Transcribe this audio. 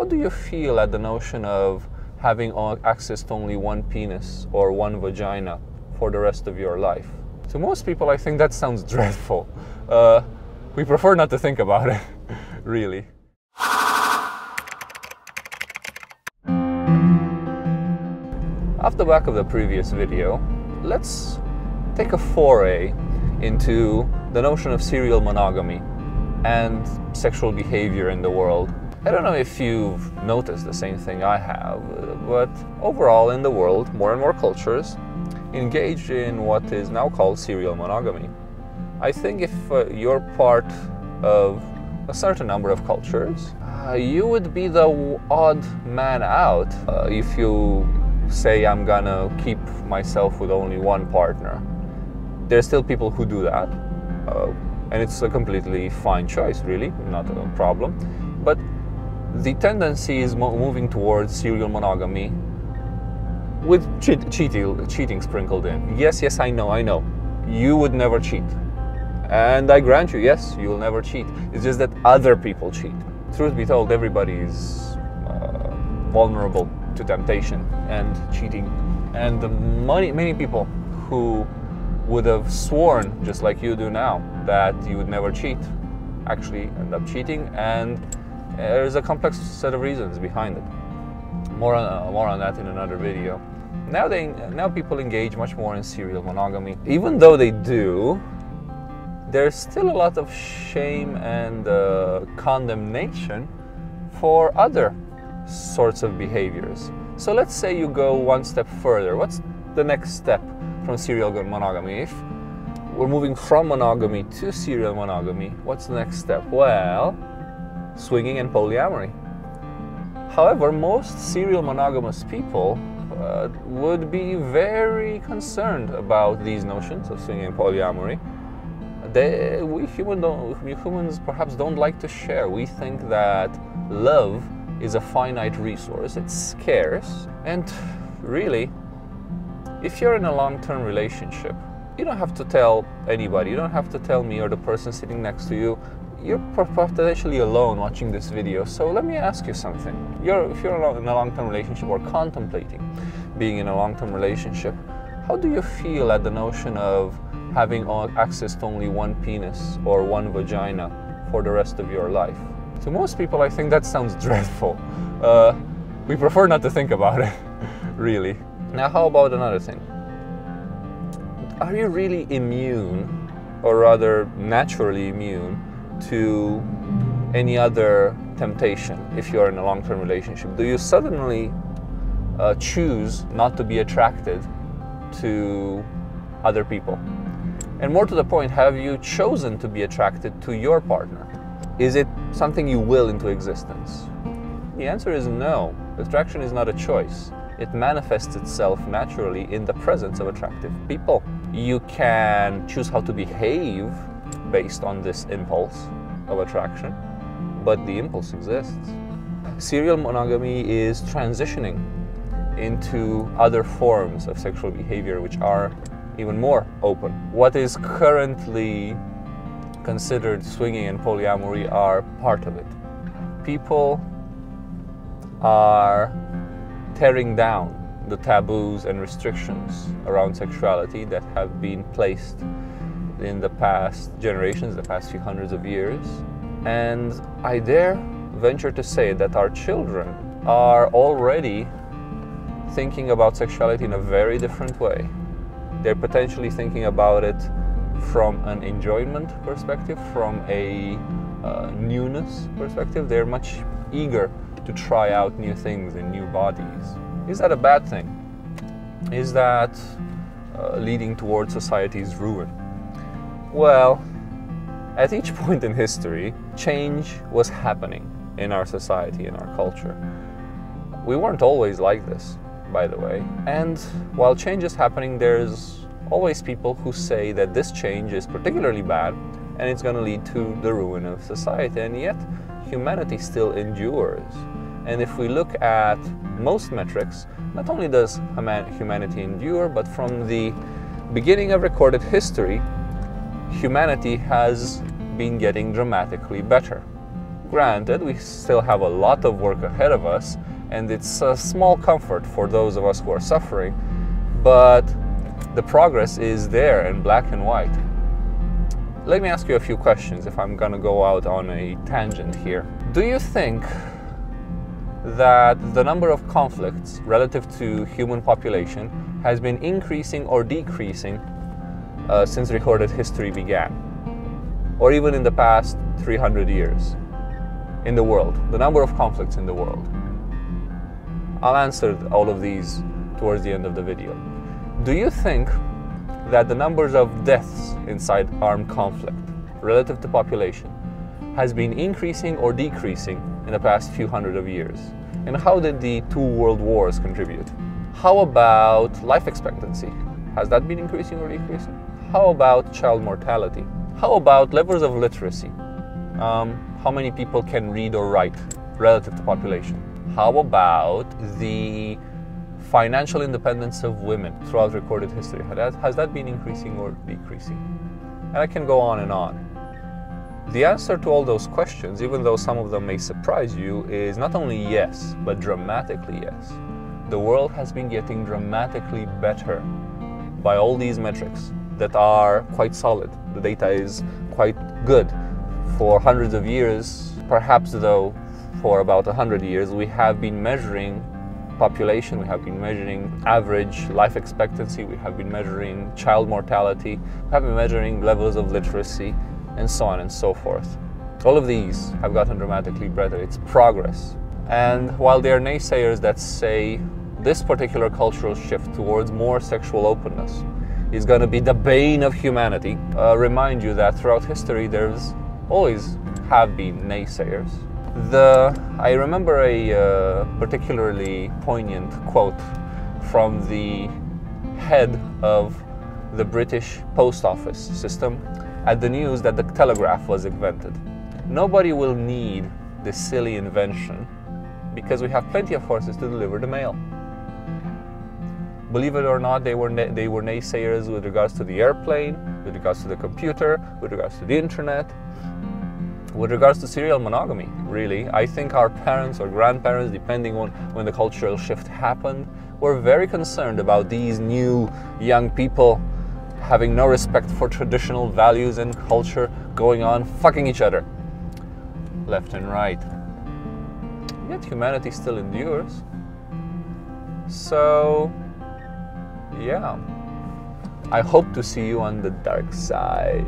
do you feel at the notion of having access to only one penis or one vagina for the rest of your life? To most people, I think that sounds dreadful. We prefer not to think about it, really. Off the back of the previous video, let's take a foray into the notion of serial monogamy and sexual behavior in the world. I don't know if you've noticed the same thing I have, but overall in the world, more and more cultures engage in what is now called serial monogamy. I think if you're part of a certain number of cultures, you would be the odd man out if you say, I'm gonna keep myself with only one partner. There's still people who do that, and it's a completely fine choice, really, not a problem. But the tendency is moving towards serial monogamy with cheating sprinkled in. Yes, I know. You would never cheat. And I grant you, yes, you will never cheat. It's just that other people cheat. Truth be told, everybody is vulnerable to temptation and cheating. And many people who would have sworn, just like you do now, that you would never cheat, actually end up cheating, and there's a complex set of reasons behind it. More on that in another video. Now people engage much more in serial monogamy. Even though they do, there's still a lot of shame and condemnation for other sorts of behaviors. So let's say you go one step further. What's the next step from serial monogamy? If we're moving from monogamy to serial monogamy, what's the next step? Well, swinging and polyamory. However, most serial monogamous people would be very concerned about these notions of swinging and polyamory. We humans perhaps don't like to share. We think that love is a finite resource, it's scarce, and really, if you're in a long-term relationship, you don't have to tell anybody, you don't have to tell me or the person sitting next to you. You're potentially alone watching this video, so let me ask you something. If you're in a long-term relationship or contemplating being in a long-term relationship, how do you feel at the notion of having access to only one penis or one vagina for the rest of your life? To most people, I think that sounds dreadful. We prefer not to think about it, really. Now, how about another thing? Are you really immune, or rather naturally immune, to any other temptation if you're in a long-term relationship? Do you suddenly choose not to be attracted to other people? And more to the point, have you chosen to be attracted to your partner? Is it something you will into existence? The answer is no. Attraction is not a choice. It manifests itself naturally in the presence of attractive people. You can choose how to behave based on this impulse of attraction, but the impulse exists. Serial monogamy is transitioning into other forms of sexual behavior which are even more open. What is currently considered swinging and polyamory are part of it. People are tearing down the taboos and restrictions around sexuality that have been placed in the past generations, the past few hundreds of years. And I dare venture to say that our children are already thinking about sexuality in a very different way. They're potentially thinking about it from an enjoyment perspective, from a newness perspective. They're much eager to try out new things and new bodies. Is that a bad thing? Is that leading towards society's ruin? Well, at each point in history, change was happening in our society, in our culture. We weren't always like this, by the way. And while change is happening, there's always people who say that this change is particularly bad and it's going to lead to the ruin of society. And yet, humanity still endures. And if we look at most metrics, not only does humanity endure, but from the beginning of recorded history, humanity has been getting dramatically better. Granted, we still have a lot of work ahead of us, and it's a small comfort for those of us who are suffering, but the progress is there in black and white. Let me ask you a few questions if I'm gonna go out on a tangent here. Do you think that the number of conflicts relative to human population has been increasing or decreasing since recorded history began? Or even in the past 300 years in the world, the number of conflicts in the world? I'll answer all of these towards the end of the video. Do you think that the numbers of deaths inside armed conflict relative to population has been increasing or decreasing in the past few hundred of years? And how did the 2 world wars contribute? How about life expectancy? Has that been increasing or decreasing? How about child mortality? How about levels of literacy? How many people can read or write relative to population? How about the financial independence of women throughout recorded history? Has that been increasing or decreasing? And I can go on and on. The answer to all those questions, even though some of them may surprise you, is not only yes, but dramatically yes. The world has been getting dramatically better by all these metrics that are quite solid. The data is quite good. For hundreds of years, perhaps though for about 100 years, we have been measuring population, we have been measuring average life expectancy, we have been measuring child mortality, we have been measuring levels of literacy, and so on and so forth. All of these have gotten dramatically better. It's progress. And while there are naysayers that say this particular cultural shift towards more sexual openness is going to be the bane of humanity, remind you that throughout history there's always have been naysayers. I remember a particularly poignant quote from the head of the British post office system at the news that the telegraph was invented. Nobody will need this silly invention because we have plenty of horses to deliver the mail. Believe it or not, they were naysayers with regards to the airplane, with regards to the computer, with regards to the internet, with regards to serial monogamy, really. I think our parents or grandparents, depending on when the cultural shift happened, were very concerned about these new young people having no respect for traditional values and culture, going on fucking each other left and right. Yet humanity still endures. So yeah, I hope to see you on the dark side.